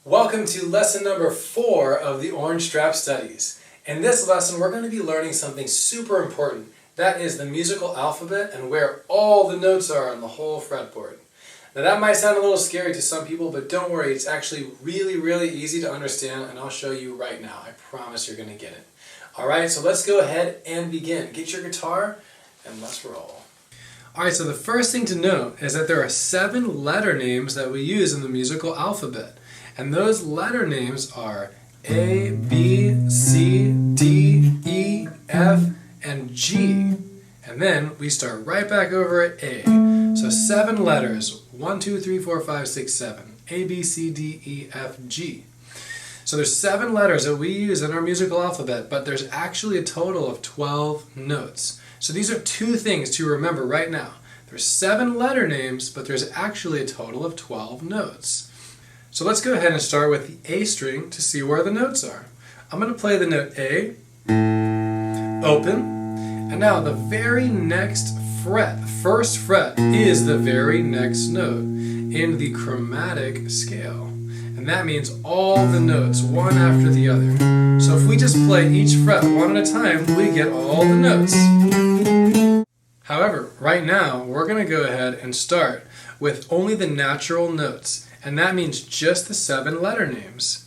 Welcome to lesson number 4 of the Orange Strap Studies. In this lesson we're going to be learning something super important. That is the musical alphabet and where all the notes are on the whole fretboard. Now that might sound a little scary to some people, but don't worry, it's actually really easy to understand, and I'll show you right now. I promise you're going to get it. Alright, so let's go ahead and begin. Get your guitar and let's roll. Alright, so the first thing to note is that there are 7 letter names that we use in the musical alphabet. And those letter names are A, B, C, D, E, F, and G. And then we start right back over at A. So 7 letters, 1, 2, 3, 4, 5, 6, 7. A, B, C, D, E, F, G. So there's 7 letters that we use in our musical alphabet, but there's actually a total of 12 notes. So these are 2 things to remember right now. There's 7 letter names, but there's actually a total of 12 notes. So let's go ahead and start with the A string to see where the notes are. I'm going to play the note A, open, and now the very next fret, first fret, is the very next note in the chromatic scale. And that means all the notes, one after the other. So if we just play each fret one at a time, we get all the notes. However, right now, we're going to go ahead and start with only the natural notes. And that means just the 7 letter names.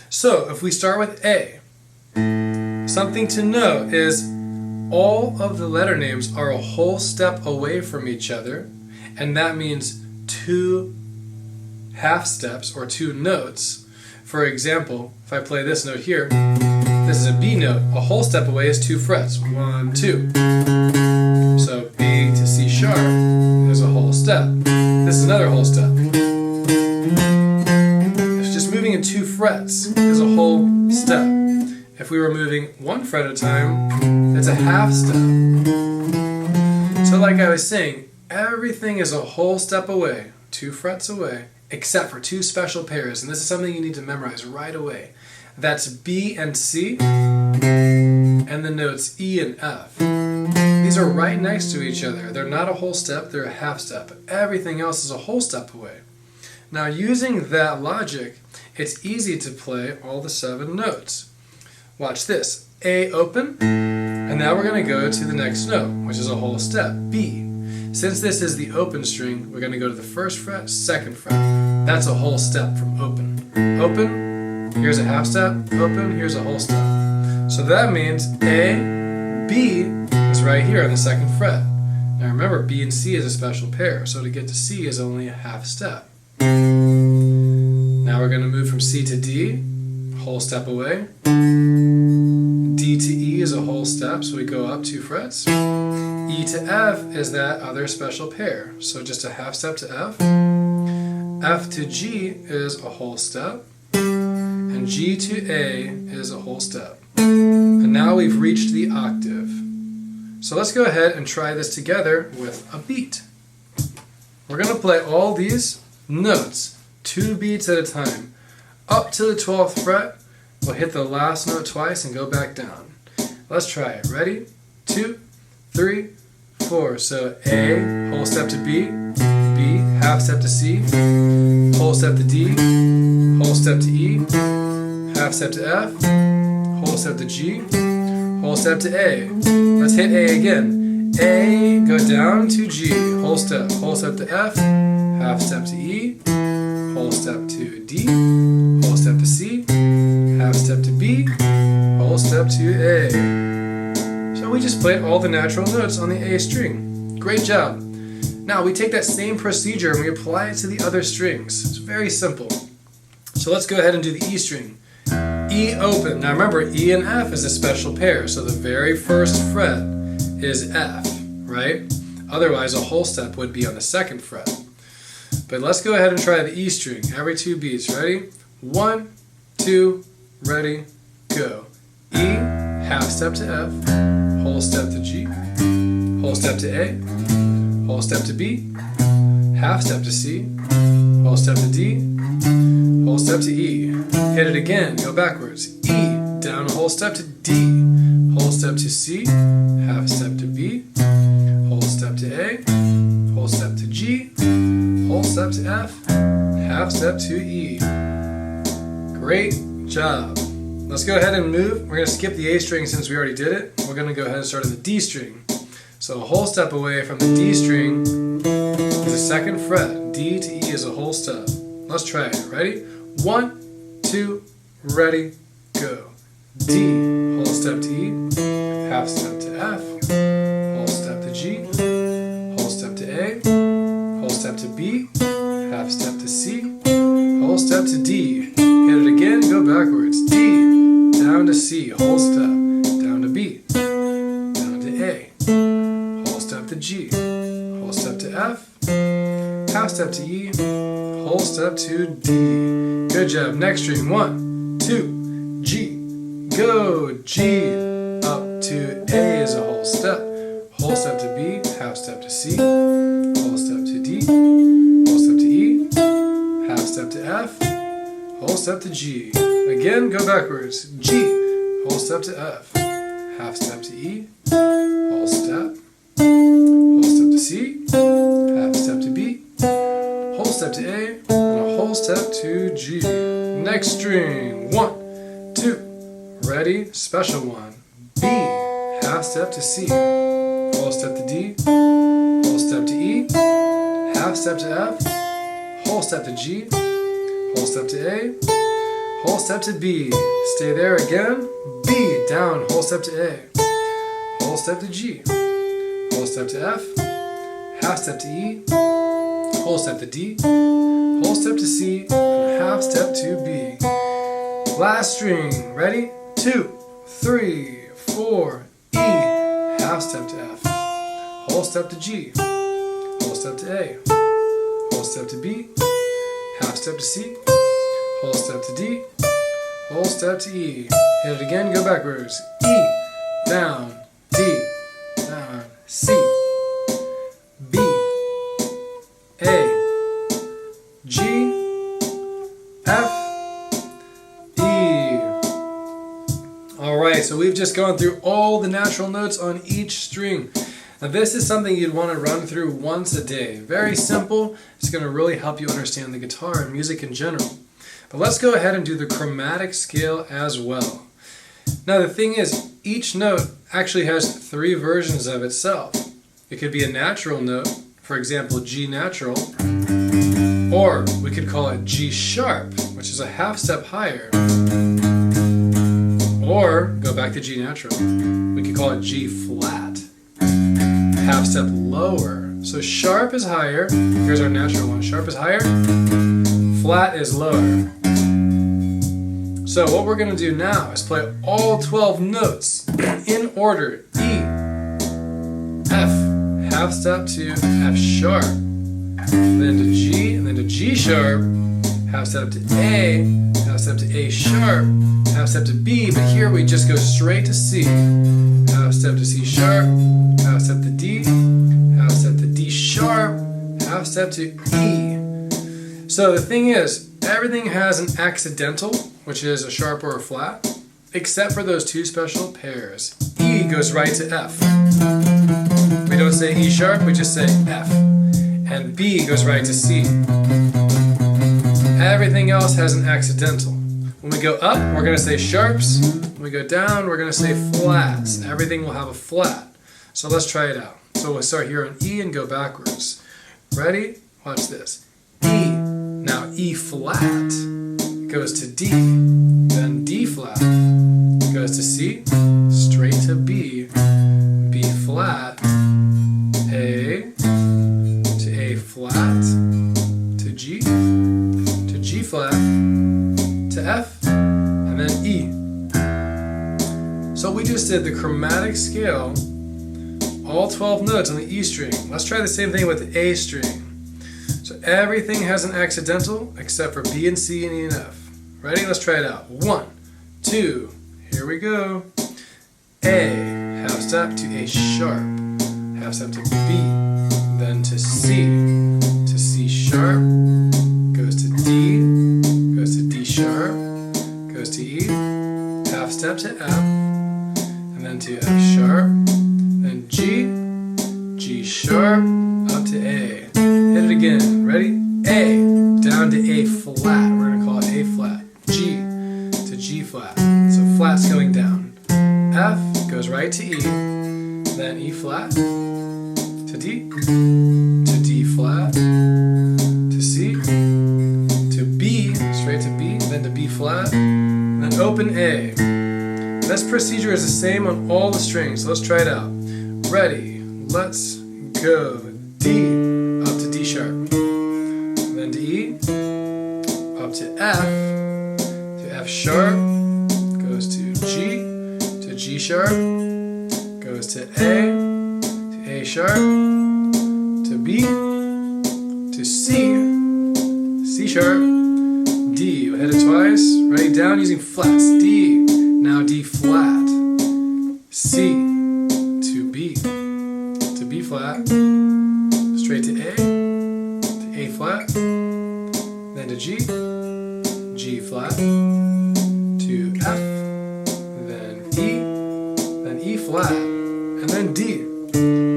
So if we start with A, something to note is all of the letter names are a whole step away from each other, and that means 2 half steps or 2 notes. For example, if I play this note here, this is a B note. A whole step away is 2 frets. 1, 2. So B to C sharp is a whole step. This is another whole step. Moving in 2 frets is a whole step. If we were moving 1 fret at a time, it's a half step. So like I was saying, everything is a whole step away, 2 frets away, except for 2 special pairs, and this is something you need to memorize right away. That's B and C, and the notes E and F. These are right next to each other. They're not a whole step, they're a half step. Everything else is a whole step away. Now using that logic, it's easy to play all the 7 notes. Watch this. A open, and now we're going to go to the next note, which is a whole step, B. Since this is the open string, we're going to go to the 1st fret, 2nd fret. That's a whole step from open. Open, here's a half step, open, here's a whole step. So that means A, B is right here on the 2nd fret. Now remember, B and C is a special pair, so to get to C is only a half step. Now we're going to move from C to D, whole step away. D to E is a whole step, so we go up 2 frets. E to F is that other special pair, so just a half step to F. F to G is a whole step. And G to A is a whole step. And now we've reached the octave. So let's go ahead and try this together with a beat. We're going to play all these notes 2 beats at a time. Up to the 12th fret, we'll hit the last note twice and go back down. Let's try it. Ready? 2, 3, 4. So A, whole step to B, B, half step to C, whole step to D, whole step to E, half step to F, whole step to G, whole step to A. Let's hit A again. A, go down to G, whole step to F, half step to E, whole step to D, whole step to C, half step to B, whole step to A. So we just played all the natural notes on the A string. Great job. Now we take that same procedure and we apply it to the other strings. It's very simple. So let's go ahead and do the E string. E open. Now remember, E and F is a special pair, so the very first fret is F, right? Otherwise a whole step would be on the 2nd fret. But let's go ahead and try the E string. Every 2 beats. Ready? 1, 2, ready, go. E, half step to F, whole step to G, whole step to A, whole step to B, half step to C, whole step to D, whole step to E. Hit it again, go backwards. E, down a whole step to D, whole step to C, half step to B, whole step to A, whole step to G, whole step to F, half step to E. Great job. Let's go ahead and move. We're going to skip the A string since we already did it. We're going to go ahead and start on the D string. So a whole step away from the D string is the 2nd fret. D to E is a whole step. Let's try it. Ready? 1, 2, ready, go. D, whole step to E, half step to F, whole step to G, whole step to A, whole step to B, half step to C, whole step to D. Hit it again, go backwards. D, down to C, whole step, down to B, down to A, whole step to G, whole step to F, half step to E, whole step to D. Good job. Next string. 1, 2, G. Go. G. Up to A is a whole step to B, half step to C, whole step to D, whole step to E, half step to F, whole step to G. Again, go backwards. G, whole step to F, half step to E, whole step to C, half step to B, whole step to A, and a whole step to G. Next string. 1, 2, ready, special one. B, half step to C, whole step to D, whole step to E, half step to F, whole step to G, whole step to A, whole step to B. Stay there again. B, down, whole step to A, whole step to G, whole step to F, half step to E, whole step to D, whole step to C, and half step to B. Last string. Ready? 2, 3, 4, E, half step to F, whole step to G, whole step to A, whole step to B, half step to C, whole step to D, whole step to E. Hit it again, go backwards. E, down, D, down, C, B, A, G, F, E. Alright, so we've just gone through all the natural notes on each string. Now this is something you'd want to run through once a day. Very simple. It's going to really help you understand the guitar and music in general. But let's go ahead and do the chromatic scale as well. Now the thing is, each note actually has 3 versions of itself. It could be a natural note, for example G natural, or we could call it G sharp, which is a half step higher. Or, go back to G natural, we could call it G flat, half step lower. So sharp is higher, here's our natural one, sharp is higher, flat is lower. So what we're going to do now is play all 12 notes in order. E, F, half step to F sharp, then to G, and then to G sharp, half step to A, half step to A sharp, half step to B, but here we just go straight to C. Half step to C sharp, half step to D, half step to D sharp, half step to E. So the thing is, everything has an accidental, which is a sharp or a flat, except for those 2 special pairs. E goes right to F. We don't say E sharp, we just say F. And B goes right to C. Everything else has an accidental. When we go up, we're going to say sharps. When we go down, we're going to say flats. Everything will have a flat. So let's try it out. So we'll start here on E and go backwards. Ready? Watch this. E. Now E flat goes to D. Then D flat goes to C. Straight to B. B flat. A. To A flat. To G. To G flat. To F, and then E. So we just did the chromatic scale, all 12 notes on the E string. Let's try the same thing with the A string. So everything has an accidental except for B and C and E and F. Ready? Let's try it out. 1, 2, here we go. A, half step to A sharp, half step to B, then to C sharp, goes to D, goes to D sharp, goes to E, half step to F, and then to F sharp, then G, G sharp, up to A. Hit it again. Ready? A, down to A flat. We're going to call it A flat. G, flats going down. F goes right to E, then E flat, to D flat, to C, to B, straight to B, then to B flat, then open A. This procedure is the same on all the strings, so let's try it out. Ready, let's go. D, up to D sharp, then to E, up to F sharp, goes to G sharp, goes to A sharp, to B, to C sharp, D. We'll hit it twice. Ready, down using flats. D, now D flat, C, to B flat, straight to A flat, then to G flat, to F, then E flat, and then D.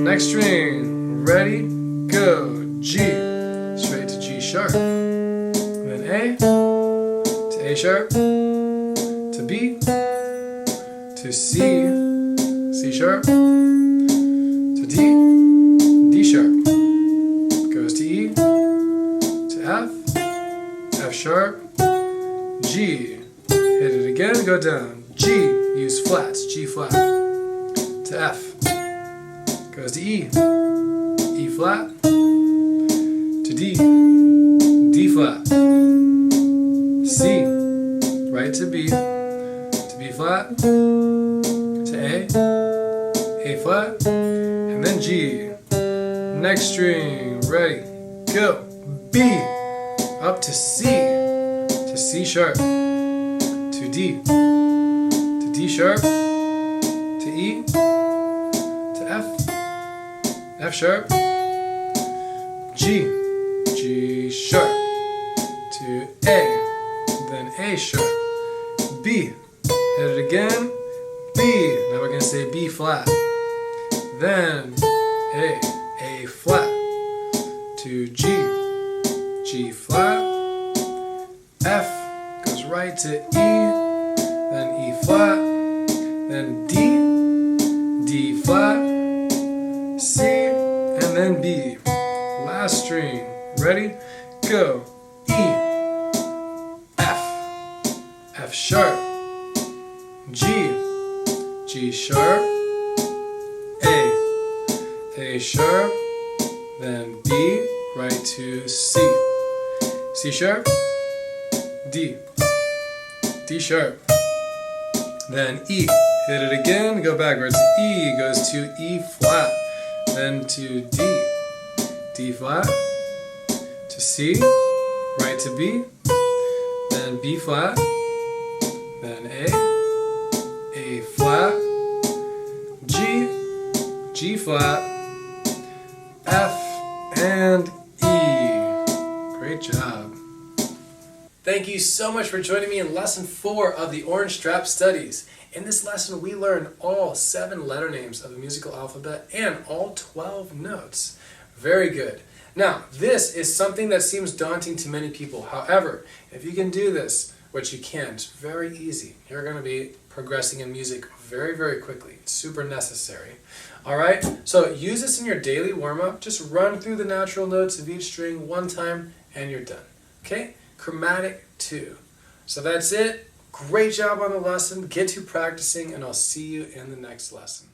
Next string, ready, go. G, straight to G sharp, then A, to A sharp, to B, to C sharp, to D sharp, goes to E, to F sharp, G, hit it again, go down, G, use flats, G flat, to F, goes to E flat, to D flat, C, right to B flat, to A flat, and then G. Next string, ready, go. B, up to C sharp, to D sharp, to E, to F sharp, G sharp, to A, then A sharp, B, hit it again, B, now we're going to say B flat, then A flat, to G flat, F goes right to E, then E flat, then D flat, C, and then B. Last string, ready, go. E, F sharp, G sharp, A sharp, then B, right to C sharp, D sharp, then E, hit it again, go backwards, E goes to E flat, then to D flat, to C, right to B, then B flat, then A flat, G flat, F, and E. Great job. Thank you so much for joining me in Lesson 4 of the Orange Strap Studies. In this lesson, we learned all 7 letter names of the musical alphabet and all 12 notes. Very good. Now, this is something that seems daunting to many people. However, if you can do this, which you can, it's very easy. You're going to be progressing in music very, very quickly. It's super necessary. Alright, so use this in your daily warm-up. Just run through the natural notes of each string one time and you're done. Okay? Chromatic 2. So that's it. Great job on the lesson. Get to practicing and I'll see you in the next lesson.